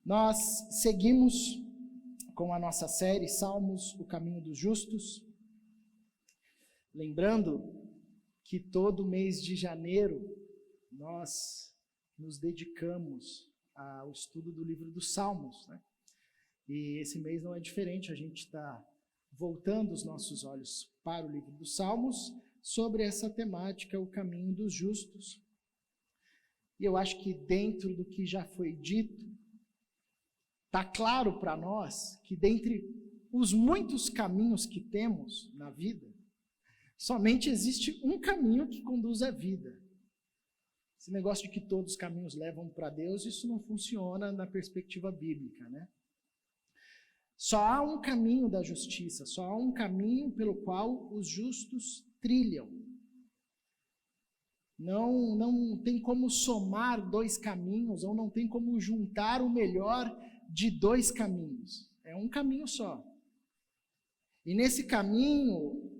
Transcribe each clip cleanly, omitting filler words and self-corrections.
Nós seguimos com a nossa série Salmos, o Caminho dos Justos. Lembrando que todo mês de janeiro nós nos dedicamos ao estudo do livro dos Salmos, né? E esse mês não é diferente, a gente está voltando os nossos olhos para o livro dos Salmos sobre essa temática, o caminho dos justos. E eu acho que dentro do que já foi dito, está claro para nós que dentre os muitos caminhos que temos na vida, somente existe um caminho que conduz à vida. Esse negócio de que todos os caminhos levam para Deus, isso não funciona na perspectiva bíblica, né? Só há um caminho da justiça, só há um caminho pelo qual os justos trilham. Não tem como somar dois caminhos, ou não tem como juntar o melhor de dois caminhos. É um caminho só. E nesse caminho,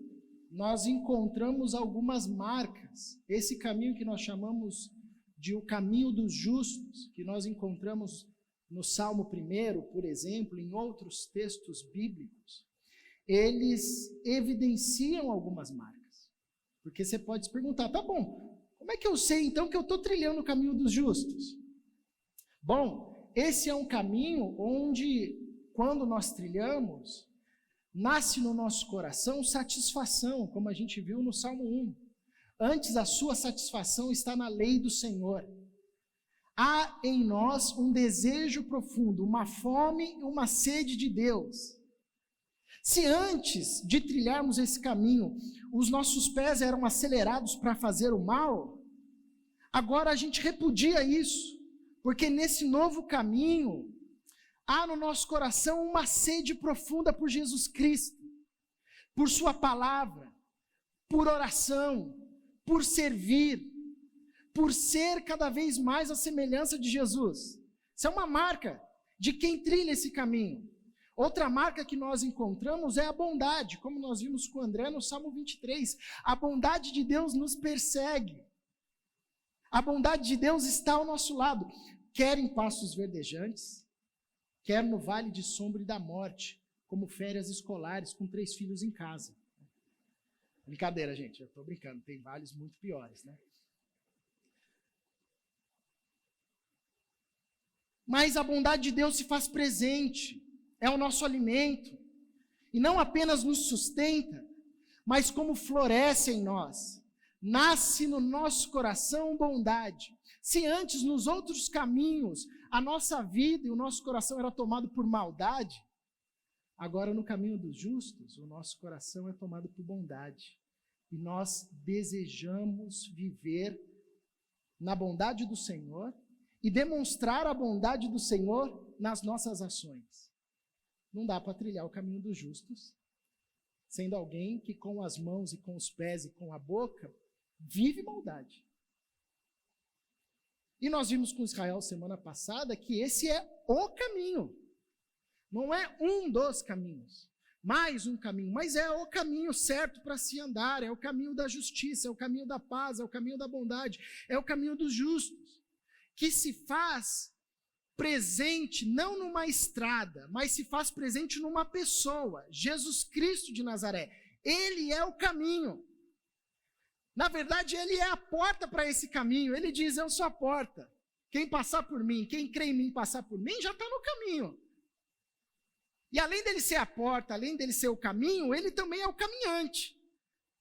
nós encontramos algumas marcas. Esse caminho que nós chamamos de o caminho dos justos, que nós encontramos no Salmo 1, por exemplo, em outros textos bíblicos, eles evidenciam algumas marcas. Porque você pode se perguntar, tá bom, como é que eu sei então que eu estou trilhando o caminho dos justos? Bom, esse é um caminho onde, quando nós trilhamos, nasce no nosso coração satisfação, como a gente viu no Salmo 1. Antes, a sua satisfação está na lei do Senhor. Há em nós um desejo profundo, uma fome e uma sede de Deus. Se antes de trilharmos esse caminho, os nossos pés eram acelerados para fazer o mal, agora a gente repudia isso, porque nesse novo caminho, há no nosso coração uma sede profunda por Jesus Cristo, por sua palavra, por oração, por servir, por ser cada vez mais a semelhança de Jesus. Isso é uma marca de quem trilha esse caminho. Outra marca que nós encontramos é a bondade, como nós vimos com o André no Salmo 23. A bondade de Deus nos persegue. A bondade de Deus está ao nosso lado, quer em pastos verdejantes, quer no vale de sombra e da morte, como férias escolares com 3 filhos em casa. Brincadeira, gente, eu estou brincando, tem vales muito piores, né? Mas a bondade de Deus se faz presente, é o nosso alimento, e não apenas nos sustenta, mas como floresce em nós, nasce no nosso coração bondade. Se antes, nos outros caminhos, a nossa vida e o nosso coração era tomado por maldade, agora no caminho dos justos, o nosso coração é tomado por bondade. E nós desejamos viver na bondade do Senhor e demonstrar a bondade do Senhor nas nossas ações. Não dá para trilhar o caminho dos justos, sendo alguém que com as mãos e com os pés e com a boca vive maldade. E nós vimos com Israel semana passada que esse é o caminho. Não é um dos caminhos, mais um caminho, mas é o caminho certo para se andar, é o caminho da justiça, é o caminho da paz, é o caminho da bondade, é o caminho dos justos, que se faz presente não numa estrada, mas se faz presente numa pessoa, Jesus Cristo de Nazaré. Ele é o caminho. Na verdade, ele é a porta para esse caminho. Ele diz, eu sou a porta. Quem passar por mim, quem crê em mim passar por mim, já está no caminho. E além dele ser a porta, além dele ser o caminho, ele também é o caminhante,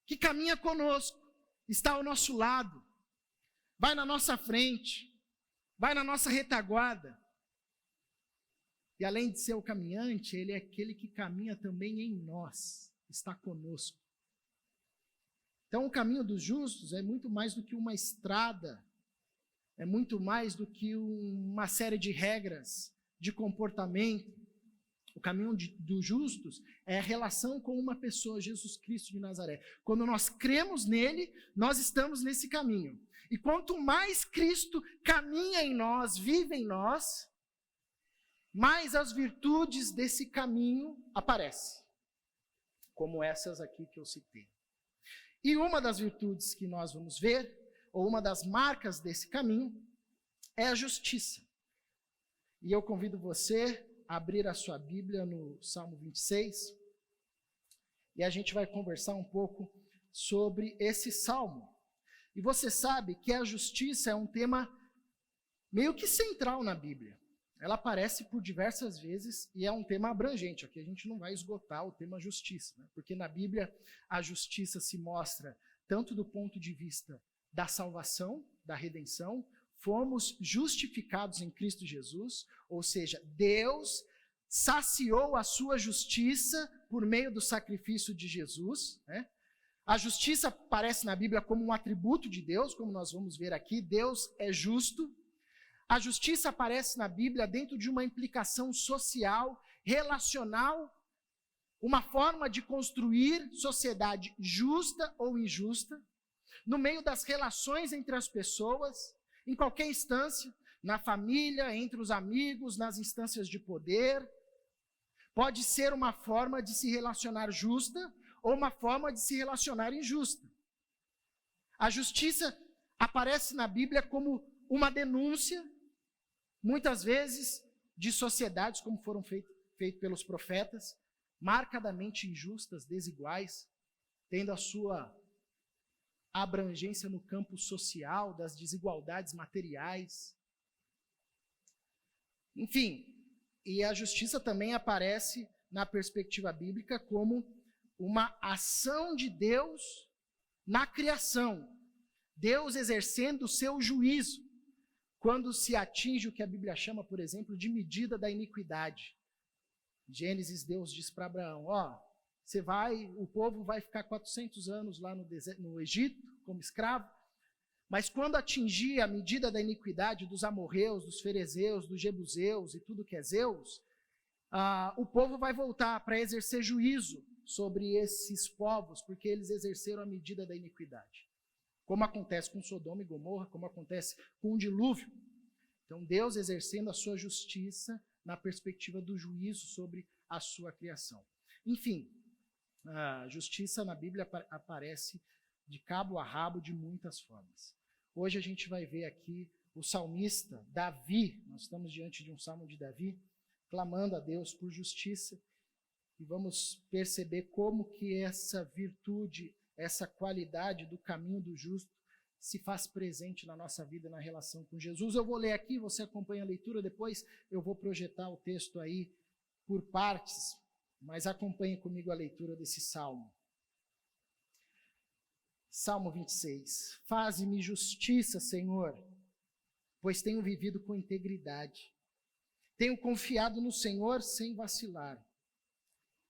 que caminha conosco, está ao nosso lado, vai na nossa frente, vai na nossa retaguarda. E além de ser o caminhante, ele é aquele que caminha também em nós, está conosco. Então o caminho dos justos é muito mais do que uma estrada, é muito mais do que uma série de regras de comportamento. O caminho dos justos é a relação com uma pessoa, Jesus Cristo de Nazaré. Quando nós cremos nele, nós estamos nesse caminho. E quanto mais Cristo caminha em nós, vive em nós, mais as virtudes desse caminho aparecem. Como essas aqui que eu citei. E uma das virtudes que nós vamos ver, ou uma das marcas desse caminho, é a justiça. E eu convido você a abrir a sua Bíblia no Salmo 26, e a gente vai conversar um pouco sobre esse salmo. E você sabe que a justiça é um tema meio que central na Bíblia. Ela aparece por diversas vezes e é um tema abrangente. Aqui a gente não vai esgotar o tema justiça, né? Porque na Bíblia a justiça se mostra tanto do ponto de vista da salvação, da redenção, fomos justificados em Cristo Jesus, ou seja, Deus saciou a sua justiça por meio do sacrifício de Jesus, né? A justiça aparece na Bíblia como um atributo de Deus, como nós vamos ver aqui, Deus é justo. A justiça aparece na Bíblia dentro de uma implicação social, relacional, uma forma de construir sociedade justa ou injusta, no meio das relações entre as pessoas, em qualquer instância, na família, entre os amigos, nas instâncias de poder. Pode ser uma forma de se relacionar justa ou uma forma de se relacionar injusta. A justiça aparece na Bíblia como uma denúncia, muitas vezes, de sociedades, como foram feito pelos profetas, marcadamente injustas, desiguais, tendo a sua abrangência no campo social, das desigualdades materiais. Enfim, e a justiça também aparece na perspectiva bíblica como uma ação de Deus na criação. Deus exercendo o seu juízo, quando se atinge o que a Bíblia chama, por exemplo, de medida da iniquidade. Gênesis, Deus diz para Abraão, o povo vai ficar 400 anos lá no Egito, como escravo, mas quando atingir a medida da iniquidade dos amorreus, dos ferezeus, dos jebuseus e tudo que é Zeus, o povo vai voltar para exercer juízo sobre esses povos, porque eles exerceram a medida da iniquidade. Como acontece com Sodoma e Gomorra, como acontece com o dilúvio. Então, Deus exercendo a sua justiça na perspectiva do juízo sobre a sua criação. Enfim, a justiça na Bíblia aparece de cabo a rabo de muitas formas. Hoje a gente vai ver aqui o salmista Davi, nós estamos diante de um salmo de Davi, clamando a Deus por justiça, e vamos perceber como que essa virtude, essa qualidade do caminho do justo se faz presente na nossa vida, na relação com Jesus. Eu vou ler aqui, você acompanha a leitura, depois eu vou projetar o texto aí por partes, mas acompanhe comigo a leitura desse salmo. Salmo 26. Faze-me justiça, Senhor, pois tenho vivido com integridade. Tenho confiado no Senhor sem vacilar.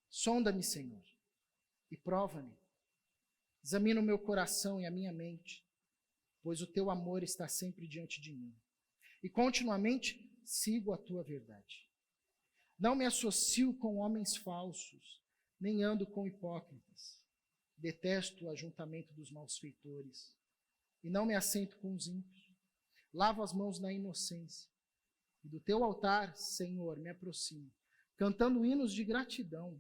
Sonda-me, Senhor, e prova-me. Examina o meu coração e a minha mente, pois o teu amor está sempre diante de mim. E continuamente sigo a tua verdade. Não me associo com homens falsos, nem ando com hipócritas. Detesto o ajuntamento dos malfeitores, e não me assento com os ímpios. Lavo as mãos na inocência, e do teu altar, Senhor, me aproximo, cantando hinos de gratidão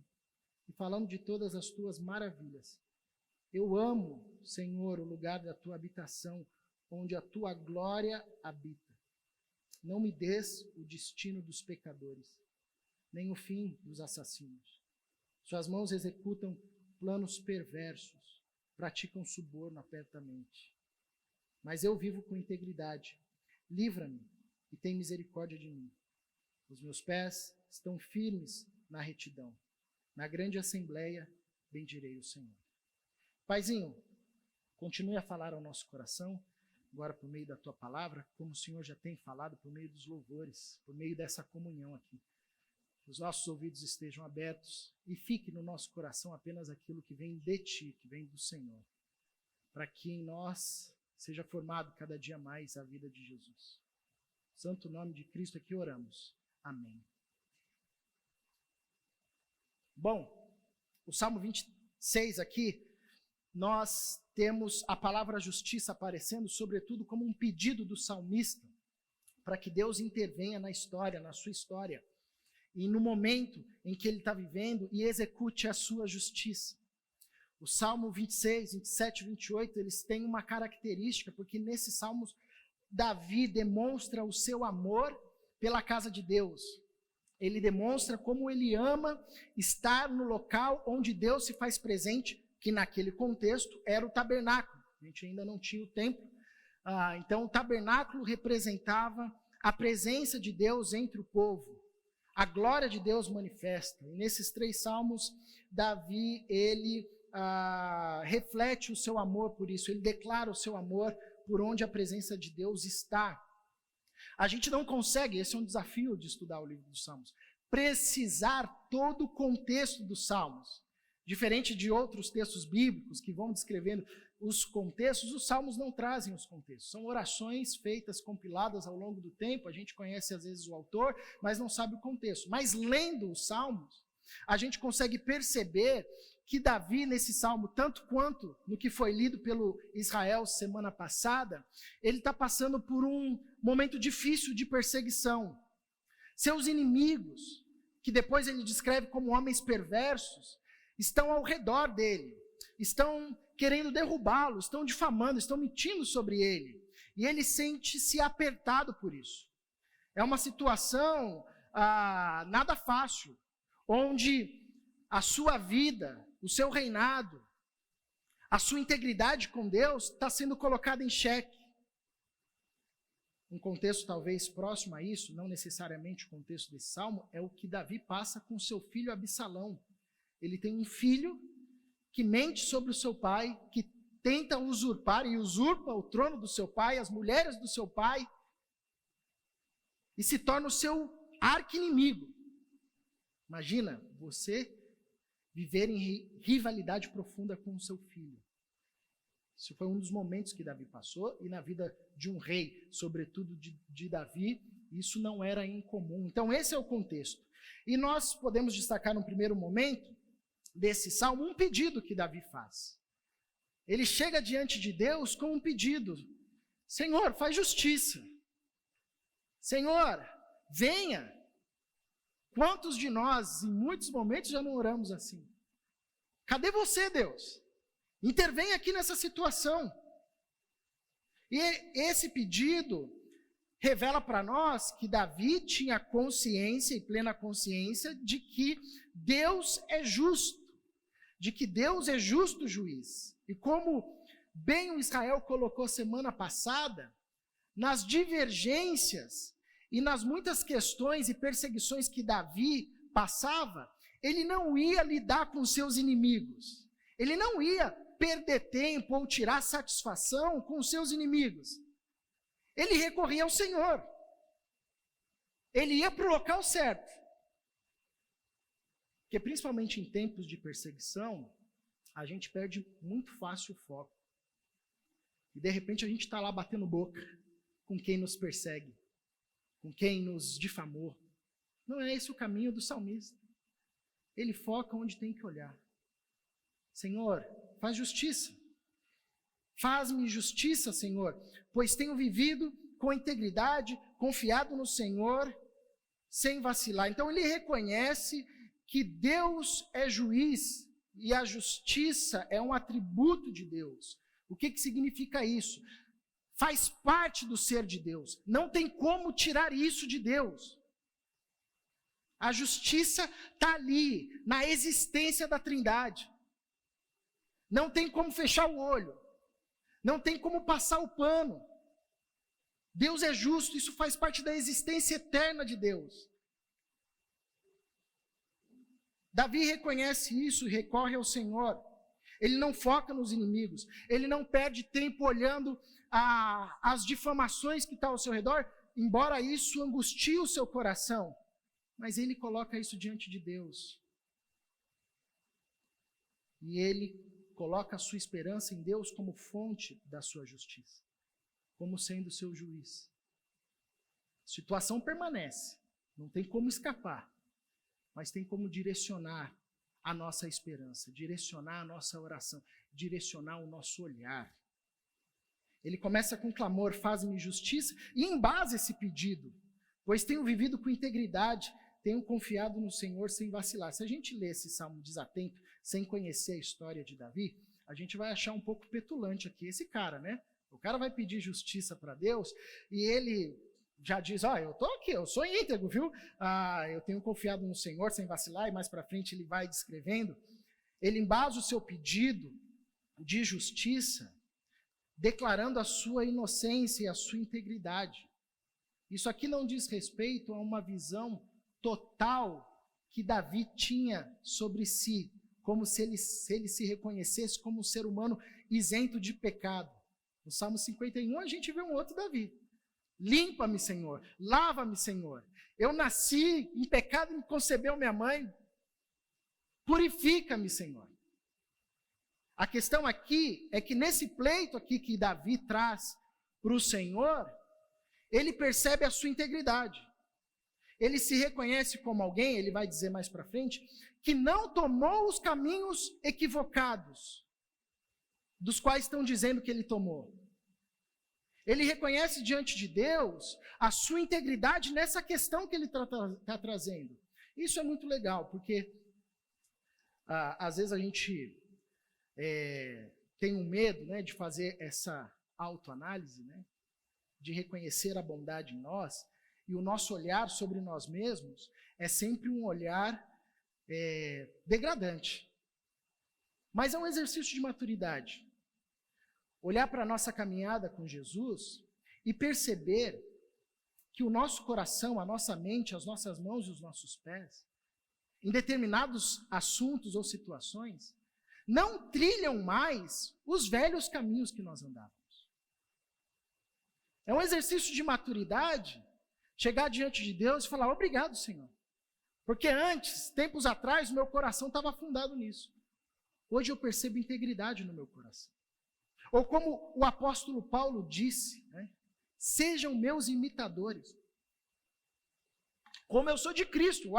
e falando de todas as tuas maravilhas. Eu amo, Senhor, o lugar da tua habitação, onde a tua glória habita. Não me des o destino dos pecadores, nem o fim dos assassinos. Suas mãos executam planos perversos, praticam suborno apertamente. Mas eu vivo com integridade. Livra-me e tem misericórdia de mim. Os meus pés estão firmes na retidão. Na grande assembleia, bendirei o Senhor. Paizinho, continue a falar ao nosso coração, agora por meio da tua palavra, como o Senhor já tem falado por meio dos louvores, por meio dessa comunhão aqui. Que os nossos ouvidos estejam abertos e fique no nosso coração apenas aquilo que vem de ti, que vem do Senhor, para que em nós seja formado cada dia mais a vida de Jesus. Santo nome de Cristo aqui oramos. Amém. Bom, o Salmo 26 aqui, nós temos a palavra justiça aparecendo, sobretudo, como um pedido do salmista para que Deus intervenha na história, na sua história, e no momento em que ele está vivendo e execute a sua justiça. O Salmo 26, 27 e 28, eles têm uma característica, porque nesses salmos Davi demonstra o seu amor pela casa de Deus. Ele demonstra como ele ama estar no local onde Deus se faz presente, que naquele contexto era o tabernáculo. A gente ainda não tinha o templo. Então o tabernáculo representava a presença de Deus entre o povo. A glória de Deus manifesta. E nesses 3 salmos, Davi, ele reflete o seu amor por isso. Ele declara o seu amor por onde a presença de Deus está. A gente não consegue, esse é um desafio de estudar o livro dos Salmos, precisar todo o contexto dos Salmos. Diferente de outros textos bíblicos que vão descrevendo os contextos, os Salmos não trazem os contextos. São orações feitas, compiladas ao longo do tempo. A gente conhece às vezes o autor, mas não sabe o contexto. Mas lendo os Salmos, a gente consegue perceber que Davi, nesse salmo, tanto quanto no que foi lido pelo Israel semana passada, ele está passando por um momento difícil de perseguição. Seus inimigos, que depois ele descreve como homens perversos, estão ao redor dele, estão querendo derrubá-lo, estão difamando, estão mentindo sobre ele. E ele sente-se apertado por isso. É uma situação nada fácil, onde a sua vida, o seu reinado, a sua integridade com Deus está sendo colocada em xeque. Um contexto talvez próximo a isso, não necessariamente o contexto desse salmo, é o que Davi passa com seu filho Absalão. Ele tem um filho que mente sobre o seu pai, que tenta usurpar e usurpa o trono do seu pai, as mulheres do seu pai, e se torna o seu arqui-inimigo. Imagina você viver em rivalidade profunda com o seu filho. Isso foi um dos momentos que Davi passou, e na vida de um rei, sobretudo de Davi, isso não era incomum. Então esse é o contexto. E nós podemos destacar no primeiro momento desse salmo um pedido que Davi faz. Ele chega diante de Deus com um pedido: Senhor, faz justiça. Senhor, venha. Quantos de nós, em muitos momentos, já não oramos assim? Cadê você, Deus? Intervém aqui nessa situação. E esse pedido revela para nós que Davi tinha consciência e plena consciência de que Deus é justo, de que Deus é justo juiz. E como bem o Israel colocou semana passada, nas divergências e nas muitas questões e perseguições que Davi passava, ele não ia lidar com seus inimigos. Ele não ia perder tempo ou tirar satisfação com seus inimigos. Ele recorria ao Senhor. Ele ia para o local certo. Porque principalmente em tempos de perseguição, a gente perde muito fácil o foco. E de repente a gente está lá batendo boca com quem nos persegue, com quem nos difamou. Não é esse o caminho do salmista. Ele foca onde tem que olhar. Senhor, faz justiça. Faz-me justiça, Senhor, pois tenho vivido com integridade, confiado no Senhor, sem vacilar. Então ele reconhece que Deus é juiz e a justiça é um atributo de Deus. O que significa isso? Faz parte do ser de Deus. Não tem como tirar isso de Deus. A justiça está ali, na existência da Trindade. Não tem como fechar o olho. Não tem como passar o pano. Deus é justo, isso faz parte da existência eterna de Deus. Davi reconhece isso e recorre ao Senhor. Ele não foca nos inimigos. Ele não perde tempo olhando as difamações que estão ao seu redor, embora isso angustie o seu coração. Mas ele coloca isso diante de Deus. E ele coloca a sua esperança em Deus como fonte da sua justiça, como sendo seu juiz. A situação permanece, não tem como escapar, mas tem como direcionar a nossa esperança, direcionar a nossa oração, direcionar o nosso olhar. Ele começa com clamor: faz-me justiça, e embasa esse pedido, pois tenho vivido com integridade, tenho confiado no Senhor sem vacilar. Se a gente lê esse salmo desatento, sem conhecer a história de Davi, a gente vai achar um pouco petulante aqui esse cara, né? O cara vai pedir justiça para Deus e ele já diz, eu estou aqui, eu sou íntegro, viu? Eu tenho confiado no Senhor sem vacilar, e mais para frente ele vai descrevendo. Ele embasa o seu pedido de justiça, declarando a sua inocência e a sua integridade. Isso aqui não diz respeito a uma visão total que Davi tinha sobre si, como se ele se reconhecesse como um ser humano isento de pecado. No Salmo 51 a gente vê um outro Davi. Limpa-me, Senhor, lava-me, Senhor. Eu nasci em pecado e me concebeu minha mãe. Purifica-me, Senhor. A questão aqui é que nesse pleito aqui que Davi traz para o Senhor, ele percebe a sua integridade. Ele se reconhece como alguém, ele vai dizer mais para frente, que não tomou os caminhos equivocados, dos quais estão dizendo que ele tomou. Ele reconhece diante de Deus a sua integridade nessa questão que ele está trazendo. Isso é muito legal, porque às vezes a gente tem um medo, né, de fazer essa autoanálise, né, de reconhecer a bondade em nós, e o nosso olhar sobre nós mesmos é sempre um olhar degradante. Mas é um exercício de maturidade. Olhar para a nossa caminhada com Jesus e perceber que o nosso coração, a nossa mente, as nossas mãos e os nossos pés, em determinados assuntos ou situações, não trilham mais os velhos caminhos que nós andávamos. É um exercício de maturidade chegar diante de Deus e falar, obrigado, Senhor. Porque antes, tempos atrás, o meu coração estava afundado nisso. Hoje eu percebo integridade no meu coração. Ou como o apóstolo Paulo disse, né, sejam meus imitadores. Como eu sou de Cristo,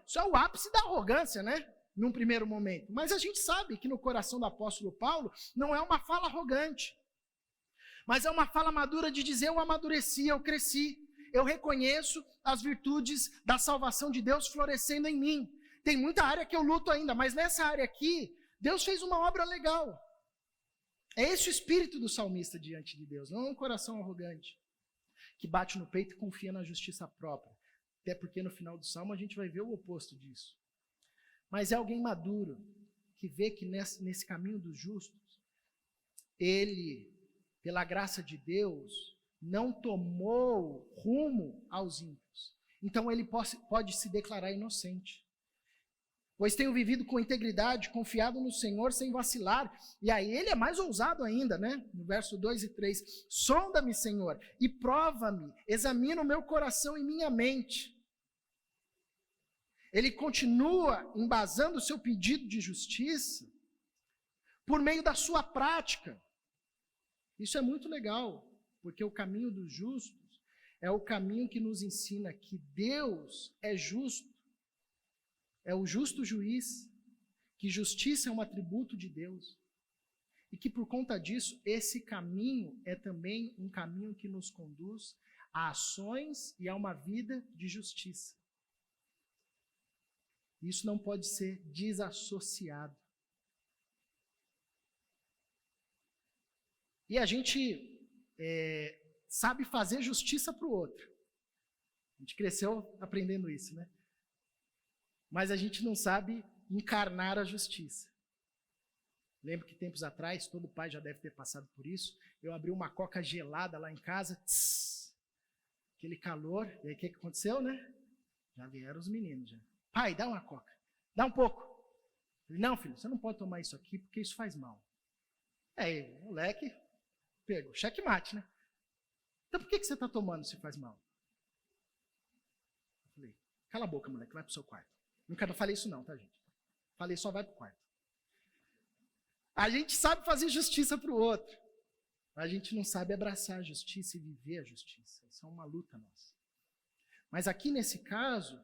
isso é o ápice da arrogância, né? Num primeiro momento. Mas a gente sabe que no coração do apóstolo Paulo não é uma fala arrogante, mas é uma fala madura de dizer, eu amadureci, eu cresci, eu reconheço as virtudes da salvação de Deus florescendo em mim. Tem muita área que eu luto ainda, mas nessa área aqui, Deus fez uma obra legal. É esse o espírito do salmista diante de Deus, não é um coração arrogante, que bate no peito e confia na justiça própria. Até porque no final do salmo a gente vai ver o oposto disso. Mas é alguém maduro, que vê que nesse caminho dos justos, ele, pela graça de Deus, não tomou rumo aos ímpios. Então ele pode se declarar inocente. Pois tenho vivido com integridade, confiado no Senhor sem vacilar. E aí ele é mais ousado ainda, né? No verso 2 e 3. Sonda-me, Senhor, e prova-me, examina o meu coração e minha mente. Ele continua embasando o seu pedido de justiça por meio da sua prática. Isso é muito legal, porque o caminho dos justos é o caminho que nos ensina que Deus é justo. É o justo juiz, que justiça é um atributo de Deus. E que por conta disso, esse caminho é também um caminho que nos conduz a ações e a uma vida de justiça. Isso não pode ser desassociado. E a gente sabe fazer justiça para o outro. A gente cresceu aprendendo isso, né? Mas a gente não sabe encarnar a justiça. Lembro que tempos atrás, todo pai já deve ter passado por isso, eu abri uma coca gelada lá em casa, aquele calor, e aí o que aconteceu, né? Já vieram os meninos, já. Pai, dá uma coca, dá um pouco. Eu falei, não, filho, você não pode tomar isso aqui, porque isso faz mal. Aí, o moleque pegou, checkmate, né? Então por que você está tomando se faz mal? Eu falei, cala a boca, moleque, vai pro seu quarto. Nunca falei isso não, tá, gente? Falei, só vai pro quarto. A gente sabe fazer justiça para o outro. A gente não sabe abraçar a justiça e viver a justiça. Isso é uma luta nossa. Mas aqui nesse caso,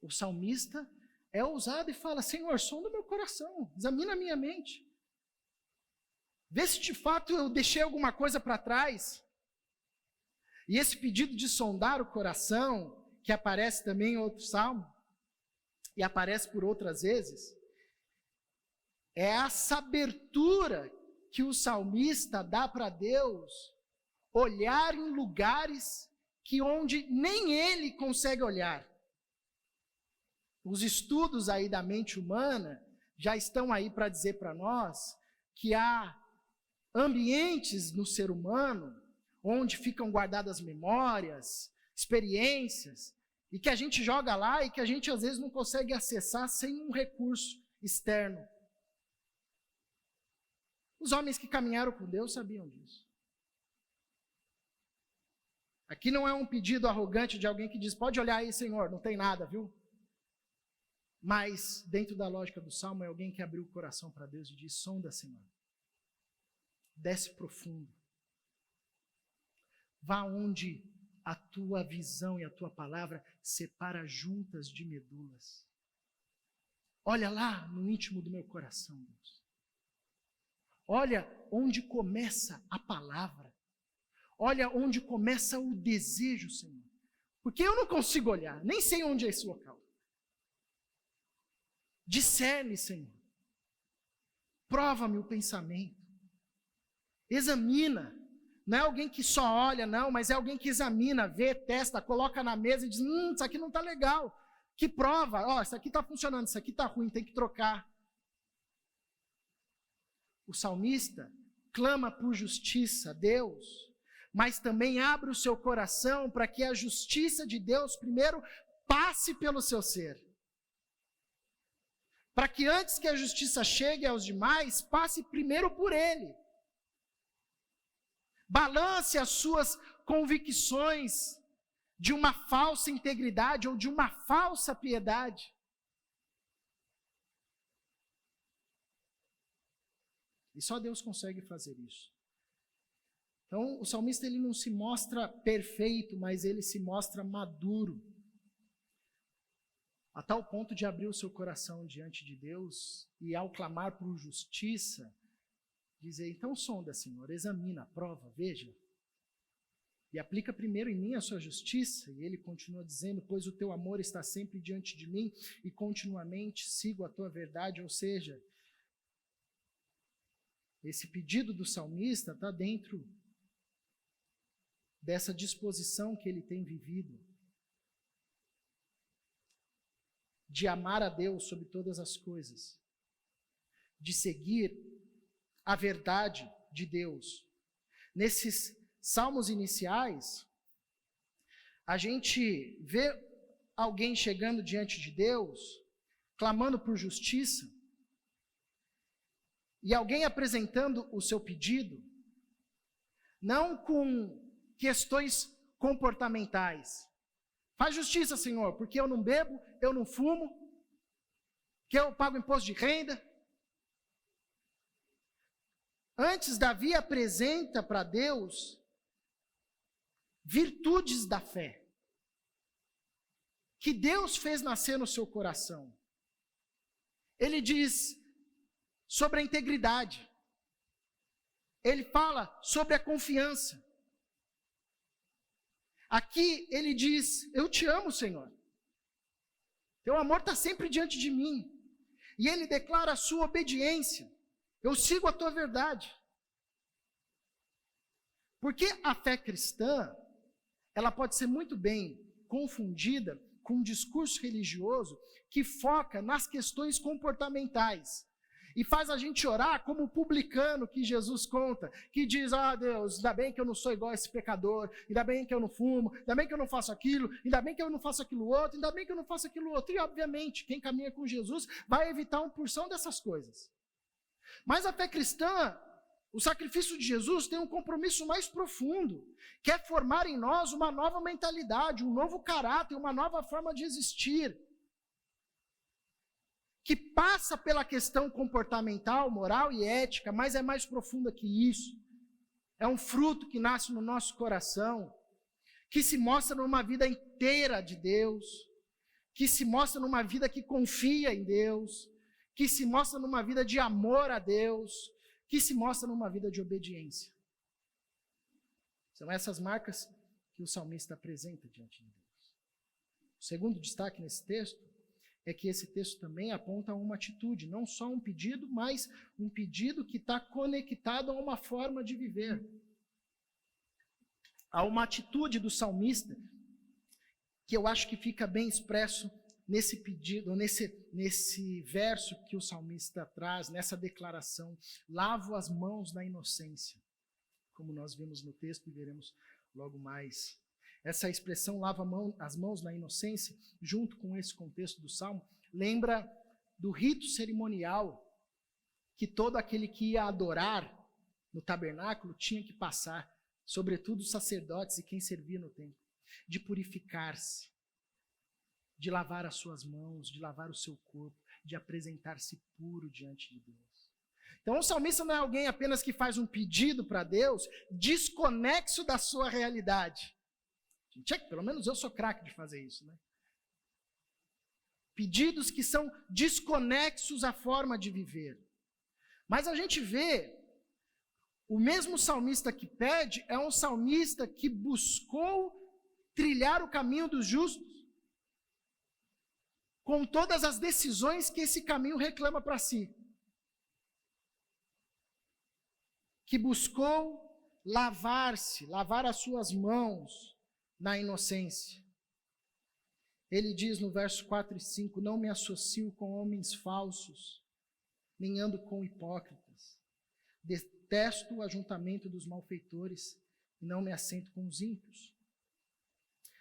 o salmista é ousado e fala, Senhor, sonda o meu coração, examina a minha mente. Vê se de fato eu deixei alguma coisa para trás. E esse pedido de sondar o coração, que aparece também em outro salmo, e aparece por outras vezes, é essa abertura que o salmista dá para Deus olhar em lugares que onde nem ele consegue olhar. Os estudos aí da mente humana já estão aí para dizer para nós que há ambientes no ser humano onde ficam guardadas memórias, experiências, e que a gente joga lá e que a gente às vezes não consegue acessar sem um recurso externo. Os homens que caminharam com Deus sabiam disso. Aqui não é um pedido arrogante de alguém que diz, pode olhar aí, Senhor, não tem nada, viu? Mas, dentro da lógica do Salmo, é alguém que abriu o coração para Deus e diz, sonda, Senhor. Desce profundo. Vá onde a tua visão e a tua palavra separa juntas de medulas. Olha lá no íntimo do meu coração, Deus. Olha onde começa a palavra. Olha onde começa o desejo, Senhor. Porque eu não consigo olhar, nem sei onde é esse local. Discerne, Senhor. Prova-me o pensamento. Examina. Não é alguém que só olha, não, mas é alguém que examina, vê, testa, coloca na mesa e diz, isso aqui não está legal. Que prova, isso aqui está funcionando, isso aqui está ruim, tem que trocar. O salmista clama por justiça a Deus, mas também abre o seu coração para que a justiça de Deus primeiro passe pelo seu ser. Para que antes que a justiça chegue aos demais, passe primeiro por ele. Balance as suas convicções de uma falsa integridade ou de uma falsa piedade. E só Deus consegue fazer isso. Então, o salmista ele não se mostra perfeito, mas ele se mostra maduro. A tal ponto de abrir o seu coração diante de Deus e ao clamar por justiça, dizer, então sonda, Senhor, examina, prova, veja. E aplica primeiro em mim a sua justiça. E ele continua dizendo, pois o teu amor está sempre diante de mim e continuamente sigo a tua verdade. Ou seja, esse pedido do salmista está dentro dessa disposição que ele tem vivido de amar a Deus sobre todas as coisas, de seguir a verdade de Deus. Nesses salmos iniciais, a gente vê alguém chegando diante de Deus, clamando por justiça, e alguém apresentando o seu pedido, não com questões comportamentais. Faz justiça, Senhor, porque eu não bebo, eu não fumo, que eu pago imposto de renda. Antes, Davi apresenta para Deus virtudes da fé, que Deus fez nascer no seu coração. Ele diz sobre a integridade. Ele fala sobre a confiança. Aqui ele diz, eu te amo, Senhor. Teu amor está sempre diante de mim. E ele declara a sua obediência. Eu sigo a tua verdade. Porque a fé cristã, ela pode ser muito bem confundida com um discurso religioso que foca nas questões comportamentais. E faz a gente orar como o publicano que Jesus conta, que diz, Deus, ainda bem que eu não sou igual a esse pecador, ainda bem que eu não fumo, ainda bem que eu não faço aquilo, ainda bem que eu não faço aquilo outro, ainda bem que eu não faço aquilo outro. E, obviamente, quem caminha com Jesus vai evitar uma porção dessas coisas. Mas a fé cristã, o sacrifício de Jesus tem um compromisso mais profundo, que é formar em nós uma nova mentalidade, um novo caráter, uma nova forma de existir, que passa pela questão comportamental, moral e ética, mas é mais profunda que isso. É um fruto que nasce no nosso coração, que se mostra numa vida inteira de Deus, que se mostra numa vida que confia em Deus, que se mostra numa vida de amor a Deus, que se mostra numa vida de obediência. São essas marcas que o salmista apresenta diante de Deus. O segundo destaque nesse texto é que esse texto também aponta a uma atitude, não só um pedido, mas um pedido que está conectado a uma forma de viver. há uma atitude do salmista que eu acho que fica bem expresso nesse pedido, nesse verso que o salmista traz, nessa declaração: lavo as mãos na inocência, como nós vimos no texto e veremos logo mais. Essa expressão lava as mãos na inocência, junto com esse contexto do salmo, lembra do rito cerimonial que todo aquele que ia adorar no tabernáculo tinha que passar, sobretudo os sacerdotes e quem servia no templo, de purificar-se, de lavar as suas mãos, de lavar o seu corpo, de apresentar-se puro diante de Deus. Então o salmista não é alguém apenas que faz um pedido para Deus desconexo da sua realidade. Pelo menos eu sou craque de fazer isso, né? Pedidos que são desconexos à forma de viver. Mas a gente vê, o mesmo salmista que pede é um salmista que buscou trilhar o caminho dos justos, com todas as decisões que esse caminho reclama para si. Que buscou lavar as suas mãos na inocência. Ele diz no verso 4 e 5, não me associo com homens falsos, nem ando com hipócritas. Detesto o ajuntamento dos malfeitores e não me assento com os ímpios.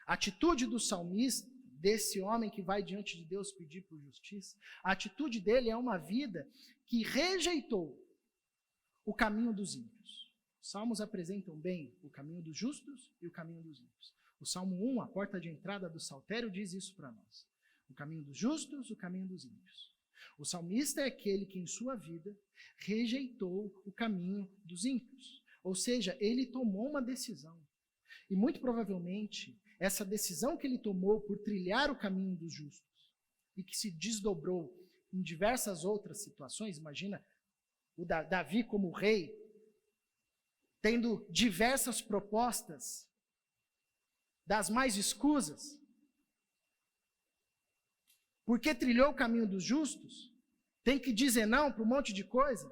A atitude do salmista, desse homem que vai diante de Deus pedir por justiça, a atitude dele é uma vida que rejeitou o caminho dos ímpios. Os salmos apresentam bem o caminho dos justos e o caminho dos ímpios. O Salmo 1, a porta de entrada do saltério, diz isso para nós. O caminho dos justos, o caminho dos ímpios. O salmista é aquele que em sua vida rejeitou o caminho dos ímpios. Ou seja, ele tomou uma decisão. E muito provavelmente, essa decisão que ele tomou por trilhar o caminho dos justos, e que se desdobrou em diversas outras situações, imagina o Davi como rei, tendo diversas propostas, das mais escusas, porque trilhou o caminho dos justos, tem que dizer não para um monte de coisa.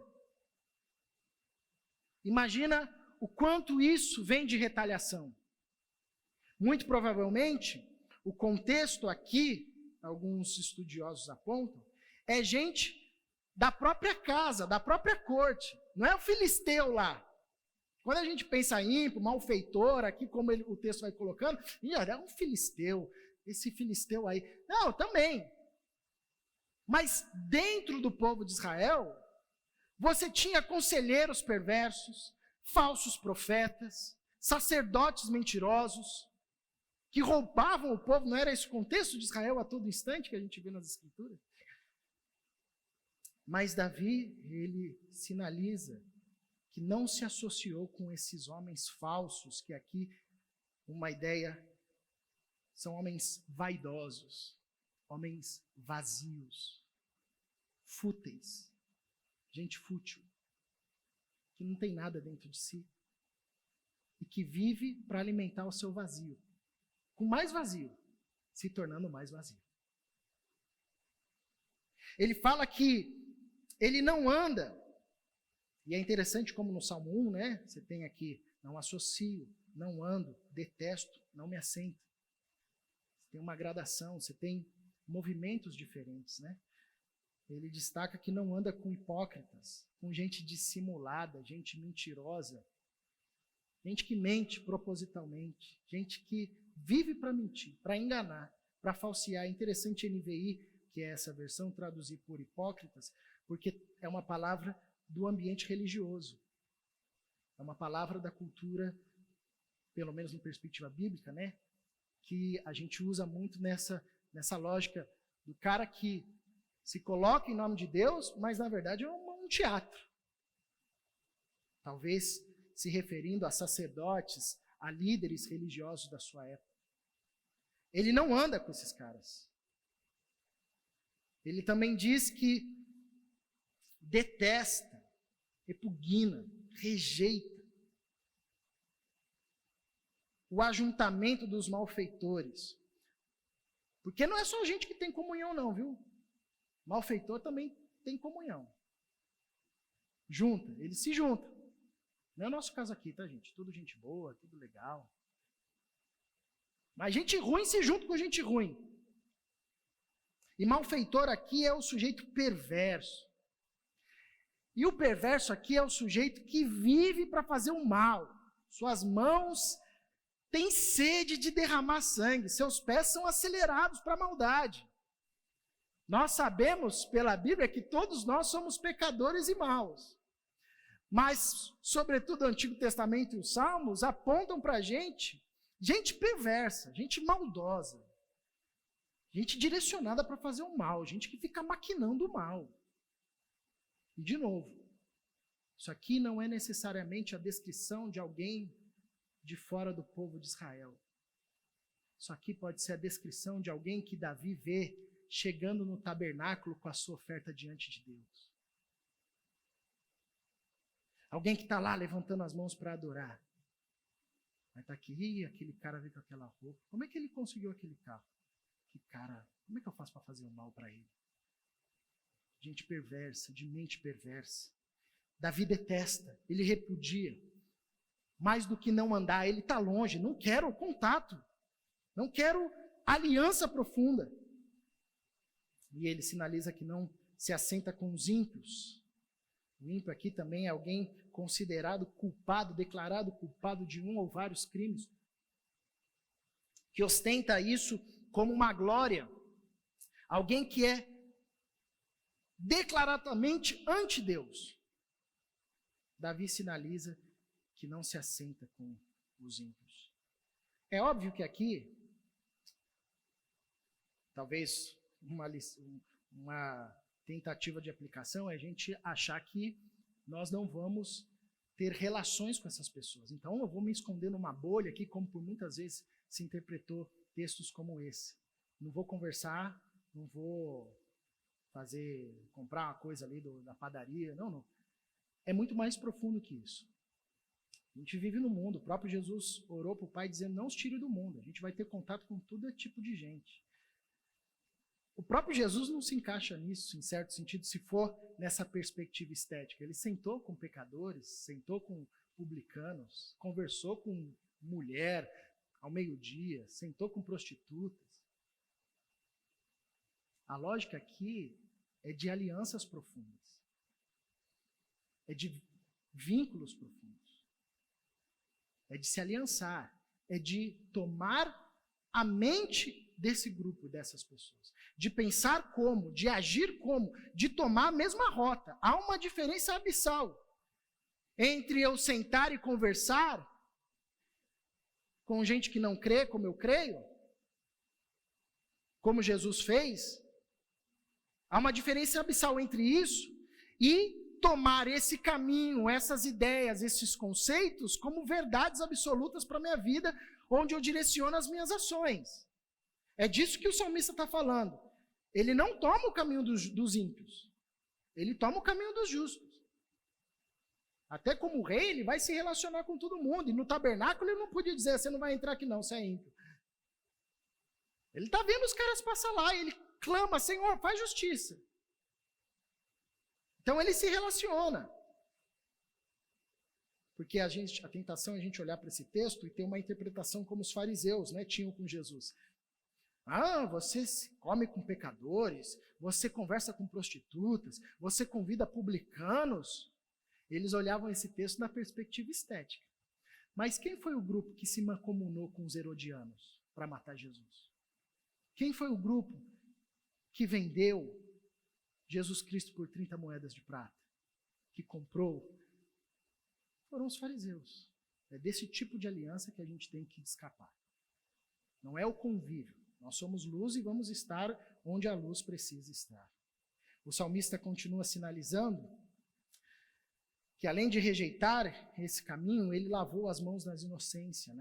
Imagina o quanto isso vem de retaliação. Muito provavelmente, o contexto aqui, alguns estudiosos apontam, é gente da própria casa, da própria corte, não é o filisteu lá. Quando a gente pensa em ímpio, malfeitor, aqui como o texto vai colocando, é um filisteu, esse filisteu aí. Não, também. Mas dentro do povo de Israel, você tinha conselheiros perversos, falsos profetas, sacerdotes mentirosos, que roubavam o povo. Não era esse o contexto de Israel a todo instante que a gente vê nas Escrituras? Mas Davi, ele sinaliza que não se associou com esses homens falsos, que aqui, uma ideia, são homens vaidosos, homens vazios, fúteis, gente fútil, que não tem nada dentro de si, e que vive para alimentar o seu vazio, com mais vazio, se tornando mais vazio. Ele fala que ele não anda. E é interessante como no Salmo 1, né? Você tem aqui, não associo, não ando, detesto, não me assento. Você tem uma gradação, você tem movimentos diferentes, né? Ele destaca que não anda com hipócritas, com gente dissimulada, gente mentirosa, gente que mente propositalmente, gente que vive para mentir, para enganar, para falsear. É interessante NVI, que é essa versão, traduzir por hipócritas, porque é uma palavra do ambiente religioso. É uma palavra da cultura, pelo menos em perspectiva bíblica, né? Que a gente usa muito nessa lógica do cara que se coloca em nome de Deus, mas na verdade é um teatro. Talvez se referindo a sacerdotes, a líderes religiosos da sua época. Ele não anda com esses caras. Ele também diz que detesta, repugna, rejeita o ajuntamento dos malfeitores. Porque não é só gente que tem comunhão não, viu? Malfeitor também tem comunhão. Eles se juntam. Não é o nosso caso aqui, tá, gente? Tudo gente boa, tudo legal. Mas gente ruim se junta com gente ruim. E malfeitor aqui é o sujeito perverso. E o perverso aqui é o sujeito que vive para fazer o mal. Suas mãos têm sede de derramar sangue, seus pés são acelerados para a maldade. Nós sabemos pela Bíblia que todos nós somos pecadores e maus. Mas, sobretudo, o Antigo Testamento e os Salmos apontam para a gente perversa, gente maldosa, gente direcionada para fazer o mal, gente que fica maquinando o mal. E, de novo, isso aqui não é necessariamente a descrição de alguém de fora do povo de Israel. Isso aqui pode ser a descrição de alguém que Davi vê chegando no tabernáculo com a sua oferta diante de Deus. Alguém que está lá levantando as mãos para adorar. Mas está aqui, aquele cara veio com aquela roupa. Como é que ele conseguiu aquele carro? Que cara, como é que eu faço para fazer o mal para ele? Gente perversa, de mente perversa. Davi detesta, ele repudia. Mais do que não andar, ele está longe, não quero contato. Não quero aliança profunda. E ele sinaliza que não se assenta com os ímpios. O ímpio aqui também é alguém considerado culpado, declarado culpado de um ou vários crimes, que ostenta isso como uma glória. Alguém que é declaradamente anti-Deus. Davi sinaliza que não se assenta com os ímpios. É óbvio que aqui, talvez uma tentativa de aplicação é a gente achar que nós não vamos ter relações com essas pessoas. Então eu vou me esconder numa bolha aqui, como por muitas vezes se interpretou textos como esse. Não vou conversar, não vou comprar uma coisa ali da padaria, não. É muito mais profundo que isso. A gente vive no mundo, o próprio Jesus orou para o Pai dizendo, não os tire do mundo, a gente vai ter contato com todo tipo de gente. O próprio Jesus não se encaixa nisso, em certo sentido, se for nessa perspectiva estética. Ele sentou com pecadores, sentou com publicanos, conversou com mulher ao meio-dia, sentou com prostitutas. A lógica aqui é de alianças profundas, é de vínculos profundos, é de se aliançar, é de tomar a mente desse grupo, dessas pessoas, de pensar como, de agir como, de tomar a mesma rota. Há uma diferença abissal entre eu sentar e conversar com gente que não crê como eu creio, como Jesus fez. Há uma diferença abissal entre isso e tomar esse caminho, essas ideias, esses conceitos como verdades absolutas para a minha vida, onde eu direciono as minhas ações. É disso que o salmista está falando. Ele não toma o caminho dos ímpios. Ele toma o caminho dos justos. Até como rei, ele vai se relacionar com todo mundo. E no tabernáculo ele não podia dizer, você não vai entrar aqui não, você é ímpio. Ele está vendo os caras passar lá, e ele clama, Senhor, faz justiça. Então ele se relaciona. Porque a tentação é a gente olhar para esse texto e ter uma interpretação como os fariseus, né, tinham com Jesus. Você come com pecadores, você conversa com prostitutas, você convida publicanos. Eles olhavam esse texto na perspectiva estética. Mas quem foi o grupo que se mancomunou com os herodianos para matar Jesus? Quem foi o grupo que vendeu Jesus Cristo por 30 moedas de prata? Que comprou? Foram os fariseus. É desse tipo de aliança que a gente tem que escapar. Não é o convívio. Nós somos luz e vamos estar onde a luz precisa estar. O salmista continua sinalizando que, além de rejeitar esse caminho, ele lavou as mãos na inocência.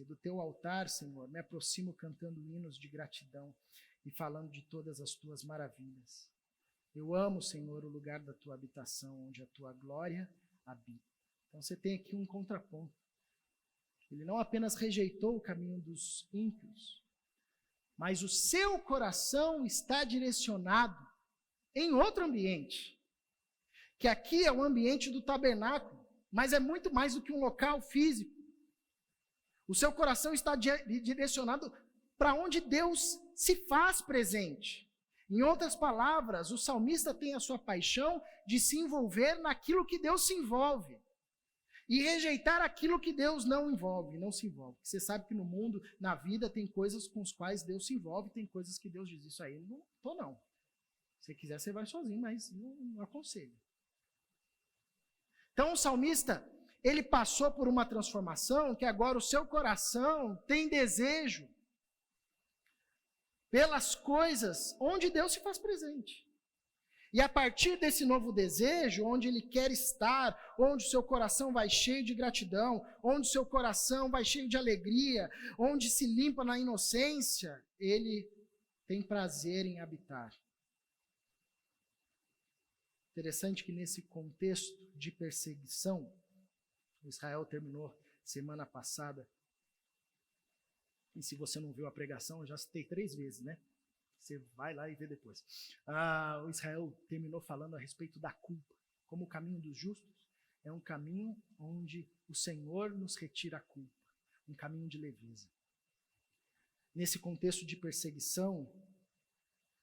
Do teu altar, Senhor, me aproximo cantando hinos de gratidão e falando de todas as tuas maravilhas. Eu amo, Senhor, o lugar da tua habitação, onde a tua glória habita. Então você tem aqui um contraponto. Ele não apenas rejeitou o caminho dos ímpios, mas o seu coração está direcionado em outro ambiente, que aqui é o ambiente do tabernáculo, mas é muito mais do que um local físico. O seu coração está direcionado para onde Deus se faz presente. Em outras palavras, o salmista tem a sua paixão de se envolver naquilo que Deus se envolve. E rejeitar aquilo que Deus não se envolve. Você sabe que no mundo, na vida, tem coisas com as quais Deus se envolve, tem coisas que Deus diz, isso aí não tô não. Se quiser, você vai sozinho, mas não aconselho. Então o salmista, ele passou por uma transformação que agora o seu coração tem desejo pelas coisas onde Deus se faz presente. E a partir desse novo desejo, onde ele quer estar, onde o seu coração vai cheio de gratidão, onde o seu coração vai cheio de alegria, onde se limpa na inocência, ele tem prazer em habitar. Interessante que nesse contexto de perseguição, Israel terminou semana passada, e se você não viu a pregação, eu já citei 3 vezes, né? Você vai lá e vê depois. O Israel terminou falando a respeito da culpa, como o caminho dos justos é um caminho onde o Senhor nos retira a culpa, um caminho de leveza. Nesse contexto de perseguição,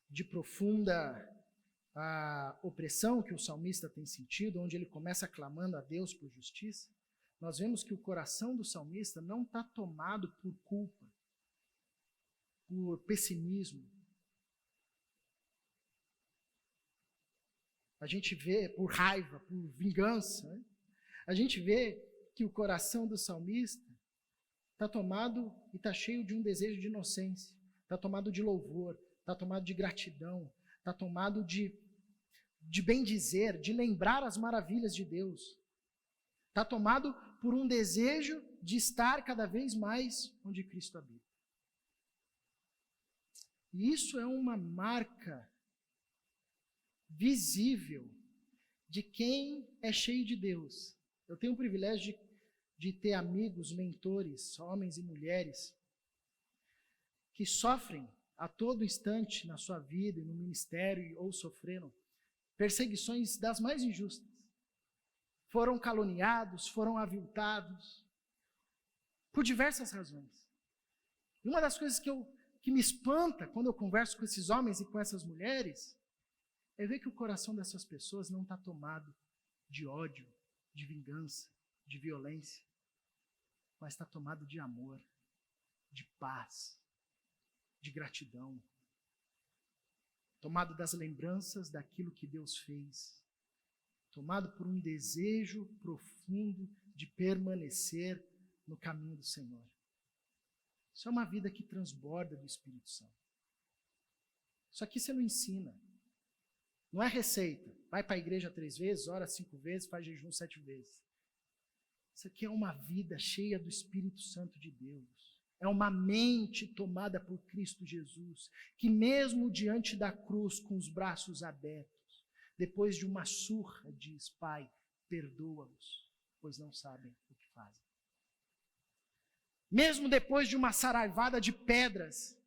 de profunda opressão que o salmista tem sentido, onde ele começa clamando a Deus por justiça, nós vemos que o coração do salmista não está tomado por culpa, por pessimismo. A gente vê por raiva, por vingança. Né? A gente vê que o coração do salmista está tomado e está cheio de um desejo de inocência, está tomado de louvor, está tomado de gratidão, está tomado de bem-dizer, de lembrar as maravilhas de Deus. Está tomado por um desejo de estar cada vez mais onde Cristo habita. E isso é uma marca visível de quem é cheio de Deus. Eu tenho o privilégio de ter amigos, mentores, homens e mulheres, que sofrem a todo instante na sua vida e no ministério ou sofreram perseguições das mais injustas. Foram caluniados, foram aviltados, por diversas razões. E uma das coisas que me espanta quando eu converso com esses homens e com essas mulheres é ver que o coração dessas pessoas não está tomado de ódio, de vingança, de violência, mas está tomado de amor, de paz, de gratidão, tomado das lembranças daquilo que Deus fez, tomado por um desejo profundo de permanecer no caminho do Senhor. Isso é uma vida que transborda do Espírito Santo. Isso aqui você não ensina. Não é receita. Vai para a igreja 3 vezes, ora 5 vezes, faz jejum 7 vezes. Isso aqui é uma vida cheia do Espírito Santo de Deus. É uma mente tomada por Cristo Jesus, que mesmo diante da cruz, com os braços abertos, depois de uma surra, diz: Pai, perdoa-os, pois não sabem o que fazem. Mesmo depois de uma saraivada de pedras,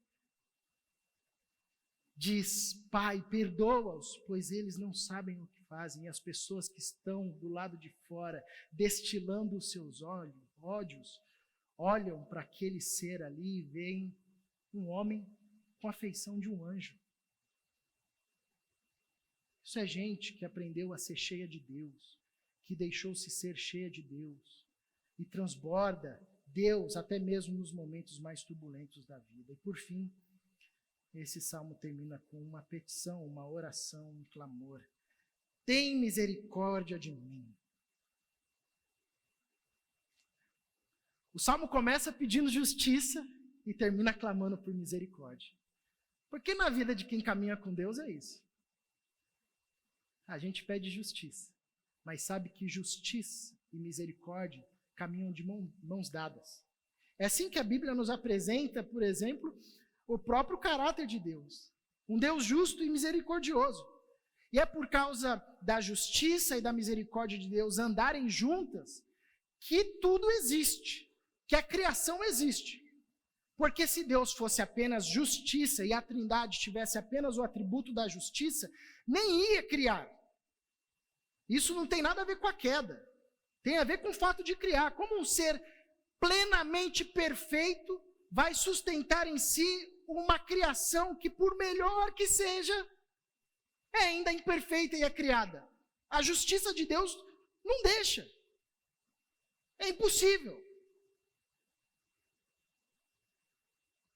diz: Pai, perdoa-os, pois eles não sabem o que fazem. E as pessoas que estão do lado de fora, destilando os seus ódios, olham para aquele ser ali e veem um homem com a feição de um anjo. Isso é gente que aprendeu a ser cheia de Deus, que deixou-se ser cheia de Deus e transborda Deus até mesmo nos momentos mais turbulentos da vida. E por fim, esse salmo termina com uma petição, uma oração, um clamor. Tem misericórdia de mim. O salmo começa pedindo justiça e termina clamando por misericórdia. Porque na vida de quem caminha com Deus é isso. A gente pede justiça, mas sabe que justiça e misericórdia caminham de mãos dadas. É assim que a Bíblia nos apresenta, por exemplo, o próprio caráter de Deus. Um Deus justo e misericordioso. E é por causa da justiça e da misericórdia de Deus andarem juntas que tudo existe, que a criação existe. Porque se Deus fosse apenas justiça e a Trindade tivesse apenas o atributo da justiça, nem ia criar. Isso não tem nada a ver com a queda. Tem a ver com o fato de criar. Como um ser plenamente perfeito, vai sustentar em si uma criação que, por melhor que seja, é ainda imperfeita e é criada. A justiça de Deus não deixa. É impossível.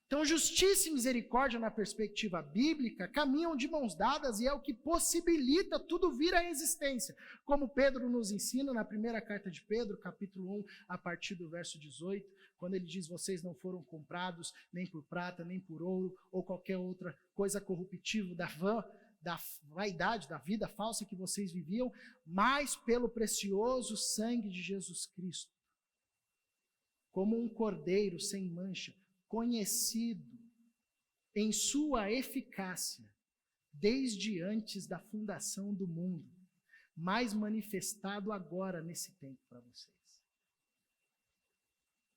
Então, justiça e misericórdia, na perspectiva bíblica, caminham de mãos dadas e é o que possibilita tudo vir à existência. Como Pedro nos ensina na primeira carta de Pedro, capítulo 1, a partir do verso 18, quando ele diz: vocês não foram comprados nem por prata, nem por ouro, ou qualquer outra coisa corruptível da vaidade, da vida falsa que vocês viviam, mas pelo precioso sangue de Jesus Cristo, como um cordeiro sem mancha, conhecido em sua eficácia desde antes da fundação do mundo, mas manifestado agora nesse tempo para vocês.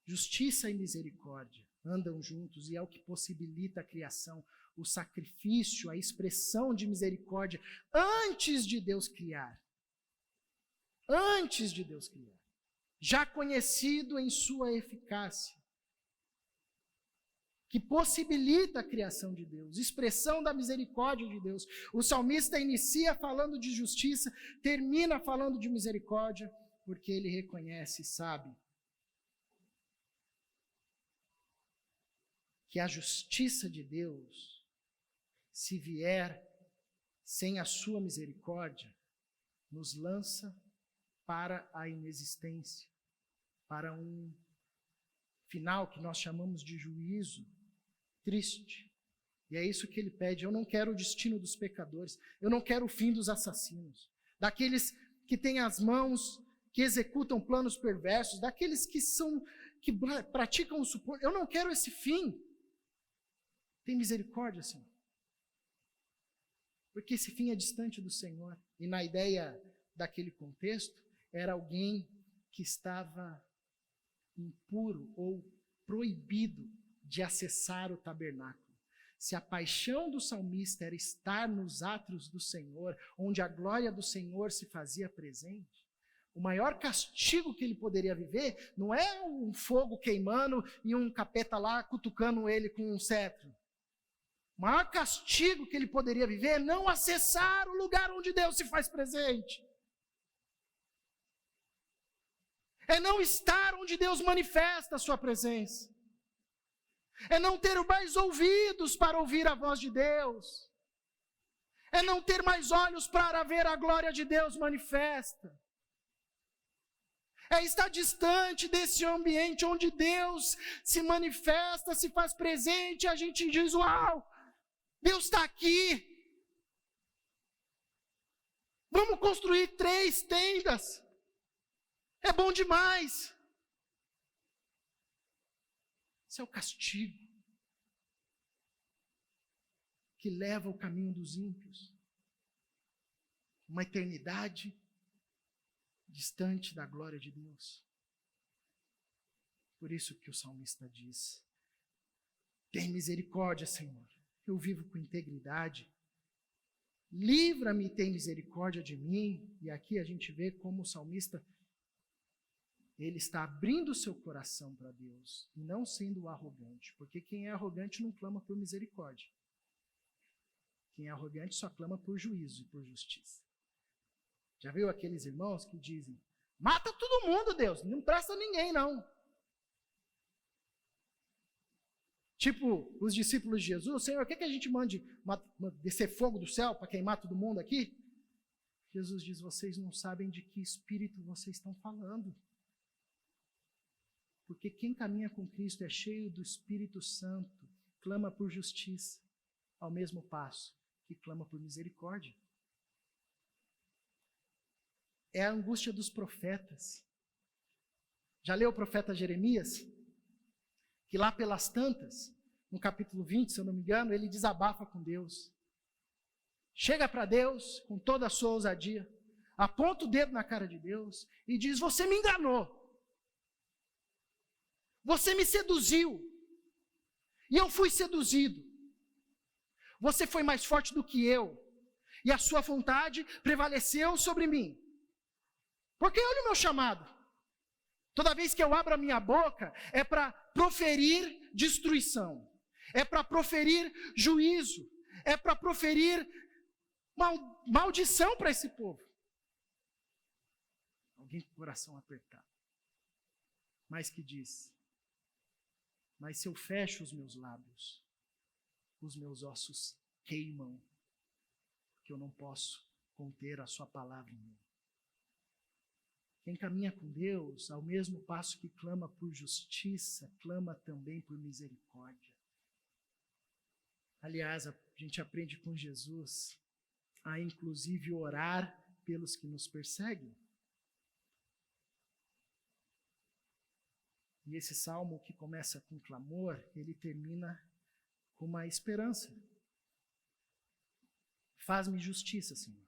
Justiça e misericórdia andam juntos e é o que possibilita a criação, o sacrifício, a expressão de misericórdia antes de Deus criar. Antes de Deus criar. Já conhecido em sua eficácia, que possibilita a criação de Deus, expressão da misericórdia de Deus. O salmista inicia falando de justiça, termina falando de misericórdia, porque ele reconhece e sabe que a justiça de Deus, se vier sem a sua misericórdia, nos lança para a inexistência, para um final que nós chamamos de juízo triste. E é isso que ele pede. Eu não quero o destino dos pecadores, eu não quero o fim dos assassinos, daqueles que têm as mãos, que executam planos perversos, daqueles que praticam o suborno. Eu não quero esse fim. Tem misericórdia, Senhor. Porque esse fim é distante do Senhor. E na ideia daquele contexto, era alguém que estava impuro ou proibido de acessar o tabernáculo. Se a paixão do salmista era estar nos átrios do Senhor, onde a glória do Senhor se fazia presente, o maior castigo que ele poderia viver não é um fogo queimando e um capeta lá cutucando ele com um cetro. O maior castigo que ele poderia viver é não acessar o lugar onde Deus se faz presente. É não estar onde Deus manifesta a sua presença. É não ter mais ouvidos para ouvir a voz de Deus. É não ter mais olhos para ver a glória de Deus manifesta. É estar distante desse ambiente onde Deus se manifesta, se faz presente, e a gente diz: uau, Deus está aqui. Vamos construir 3 tendas. É bom demais. Esse é o castigo que leva ao caminho dos ímpios. Uma eternidade distante da glória de Deus. Por isso que o salmista diz: tem misericórdia, Senhor. Eu vivo com integridade. Livra-me e tem misericórdia de mim. E aqui a gente vê como o salmista, ele está abrindo o seu coração para Deus e não sendo arrogante. Porque quem é arrogante não clama por misericórdia. Quem é arrogante só clama por juízo e por justiça. Já viu aqueles irmãos que dizem: mata todo mundo, Deus, não presta ninguém, não. Tipo, os discípulos de Jesus: Senhor, quer que a gente mande descer fogo do céu para queimar todo mundo aqui? Jesus diz: vocês não sabem de que espírito vocês estão falando. Porque quem caminha com Cristo é cheio do Espírito Santo, clama por justiça, ao mesmo passo que clama por misericórdia. É a angústia dos profetas. Já leu o profeta Jeremias? Que lá pelas tantas, no capítulo 20, se eu não me engano, ele desabafa com Deus. Chega para Deus com toda a sua ousadia, aponta o dedo na cara de Deus e diz: você me enganou. Você me seduziu. E eu fui seduzido. Você foi mais forte do que eu. E a sua vontade prevaleceu sobre mim. Porque olha o meu chamado. Toda vez que eu abro a minha boca, é para proferir destruição, é para proferir juízo, é para proferir maldição para esse povo. Alguém com o coração apertado, mas que diz: mas se eu fecho os meus lábios, os meus ossos queimam, porque eu não posso conter a sua palavra em mim. Quem caminha com Deus, ao mesmo passo que clama por justiça, clama também por misericórdia. Aliás, a gente aprende com Jesus a inclusive orar pelos que nos perseguem. E esse salmo que começa com clamor, ele termina com uma esperança. Faz-me justiça, Senhor.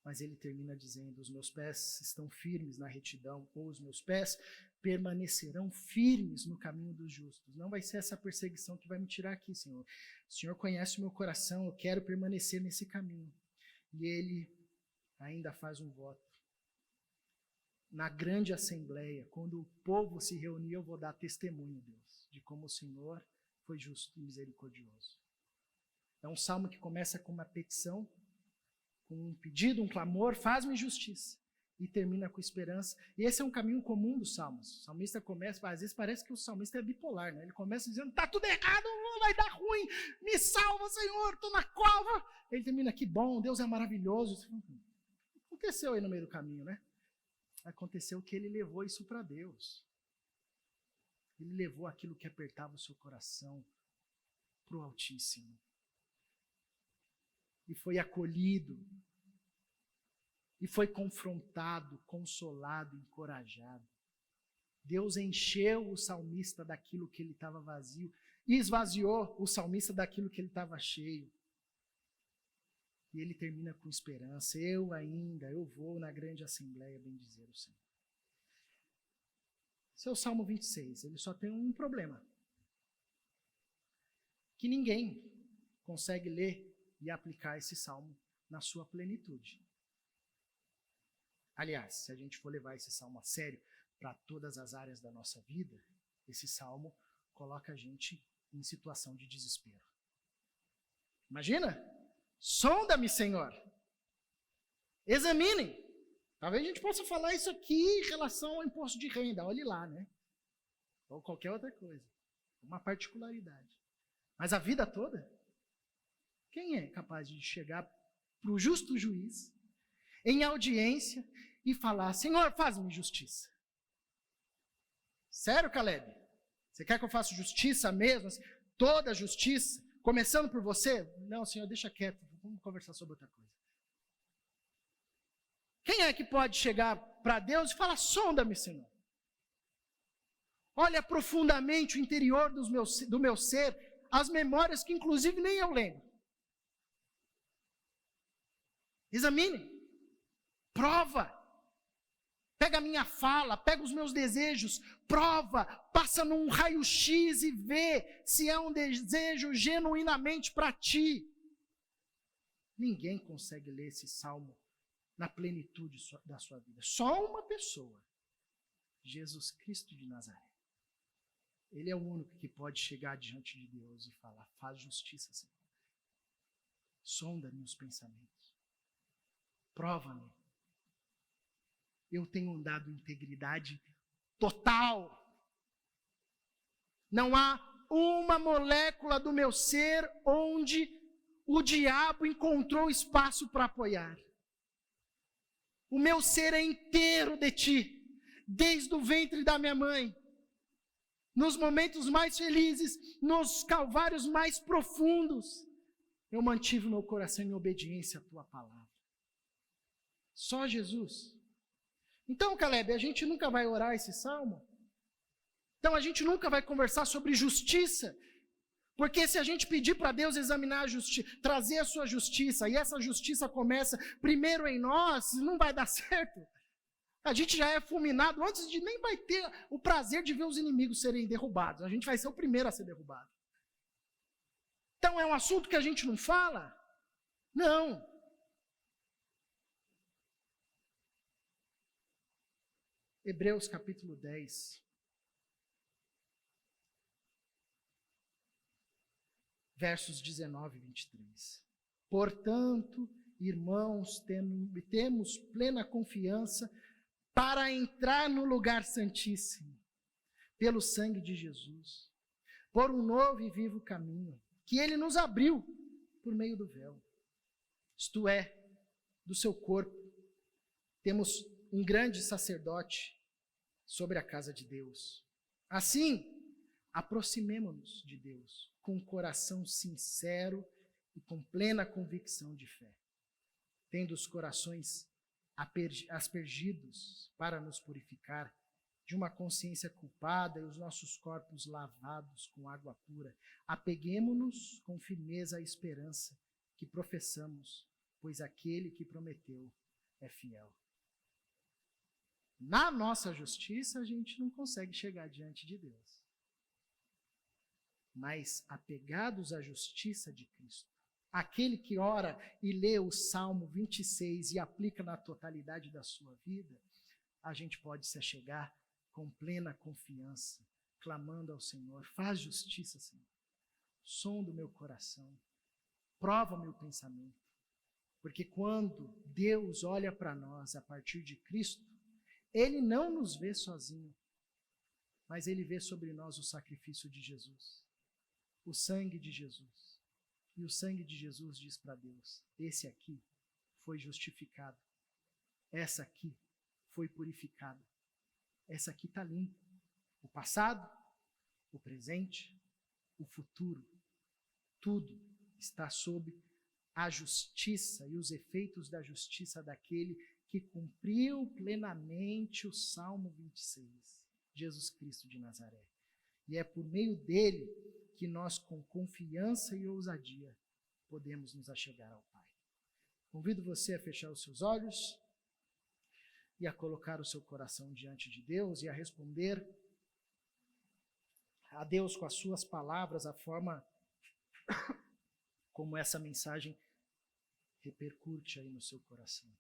Mas ele termina dizendo: os meus pés estão firmes na retidão, ou os meus pés permanecerão firmes no caminho dos justos. Não vai ser essa perseguição que vai me tirar aqui, Senhor. O Senhor conhece o meu coração, eu quero permanecer nesse caminho. E ele ainda faz um voto. Na grande assembleia, quando o povo se reunir, eu vou dar testemunho, Deus, de como o Senhor foi justo e misericordioso. É um salmo que começa com uma petição, com um pedido, um clamor: faz-me justiça, e termina com esperança. E esse é um caminho comum dos salmos. O salmista começa, às vezes parece que o salmista é bipolar, né? Ele começa dizendo: está tudo errado, vai dar ruim, me salva, Senhor, estou na cova. Ele termina: que bom, Deus é maravilhoso. Aconteceu aí no meio do caminho, né? Aconteceu que ele levou isso para Deus. Ele levou aquilo que apertava o seu coração para o Altíssimo. E foi acolhido, e foi confrontado, consolado, encorajado. Deus encheu o salmista daquilo que ele estava vazio, e esvaziou o salmista daquilo que ele estava cheio. E ele termina com esperança: eu vou na grande assembleia bendizer o Senhor. Esse é o Salmo 26, ele só tem um problema: que ninguém consegue ler e aplicar esse salmo na sua plenitude. Aliás, se a gente for levar esse salmo a sério para todas as áreas da nossa vida, esse salmo coloca a gente em situação de desespero. Imagina? Sonda-me, Senhor. Examinem. Talvez a gente possa falar isso aqui em relação ao imposto de renda. Olhe lá, né? Ou qualquer outra coisa. Uma particularidade. Mas a vida toda? Quem é capaz de chegar para o justo juiz, em audiência, e falar: Senhor, faz-me justiça? Sério, Caleb? Você quer que eu faça justiça mesmo? Toda a justiça? Começando por você? Não, Senhor, deixa quieto. Vamos conversar sobre outra coisa. Quem é que pode chegar para Deus e falar: sonda-me, Senhor? Olha profundamente o interior do meu ser, as memórias que inclusive nem eu lembro. Examine, prova, pega a minha fala, pega os meus desejos, prova, passa num raio-x e vê se é um desejo genuinamente para ti. Ninguém consegue ler esse salmo na plenitude da sua vida. Só uma pessoa, Jesus Cristo de Nazaré. Ele é o único que pode chegar diante de Deus e falar: faz justiça, Senhor. Sonda-me os pensamentos. Prova-me. Eu tenho andado em integridade total. Não há uma molécula do meu ser onde o diabo encontrou espaço para apoiar. O meu ser é inteiro de ti, desde o ventre da minha mãe. Nos momentos mais felizes, nos calvários mais profundos, eu mantive o meu coração em obediência à tua palavra. Só Jesus. Então, Caleb, a gente nunca vai orar esse salmo? Então a gente nunca vai conversar sobre justiça? Porque se a gente pedir para Deus examinar a justiça, trazer a sua justiça, e essa justiça começa primeiro em nós, não vai dar certo. A gente já é fulminado antes de nem vai ter o prazer de ver os inimigos serem derrubados. A gente vai ser o primeiro a ser derrubado. Então é um assunto que a gente não fala? Não. Hebreus capítulo 10. Versos 19 e 23. Portanto, irmãos, temos plena confiança para entrar no lugar santíssimo, pelo sangue de Jesus, por um novo e vivo caminho, que ele nos abriu por meio do véu, isto é, do seu corpo. Temos um grande sacerdote sobre a casa de Deus. Assim, aproximemo-nos de Deus com um coração sincero e com plena convicção de fé, tendo os corações aspergidos para nos purificar de uma consciência culpada e os nossos corpos lavados com água pura. Apeguemo-nos com firmeza à esperança que professamos, pois aquele que prometeu é fiel. Na nossa justiça, a gente não consegue chegar diante de Deus. Mas apegados à justiça de Cristo, aquele que ora e lê o Salmo 26 e aplica na totalidade da sua vida, a gente pode se achegar com plena confiança, clamando ao Senhor: faz justiça, Senhor. Sonda o meu coração, prova o meu pensamento. Porque quando Deus olha para nós a partir de Cristo, Ele não nos vê sozinho, mas Ele vê sobre nós o sacrifício de Jesus, o sangue de Jesus. E o sangue de Jesus diz para Deus: esse aqui foi justificado, essa aqui foi purificada, essa aqui está limpa. O passado, o presente, o futuro, tudo está sob a justiça e os efeitos da justiça daquele que cumpriu plenamente o Salmo 26, Jesus Cristo de Nazaré. E é por meio dele que nós, com confiança e ousadia, podemos nos achegar ao Pai. Convido você a fechar os seus olhos e a colocar o seu coração diante de Deus e a responder a Deus com as suas palavras, a forma como essa mensagem repercute aí no seu coração.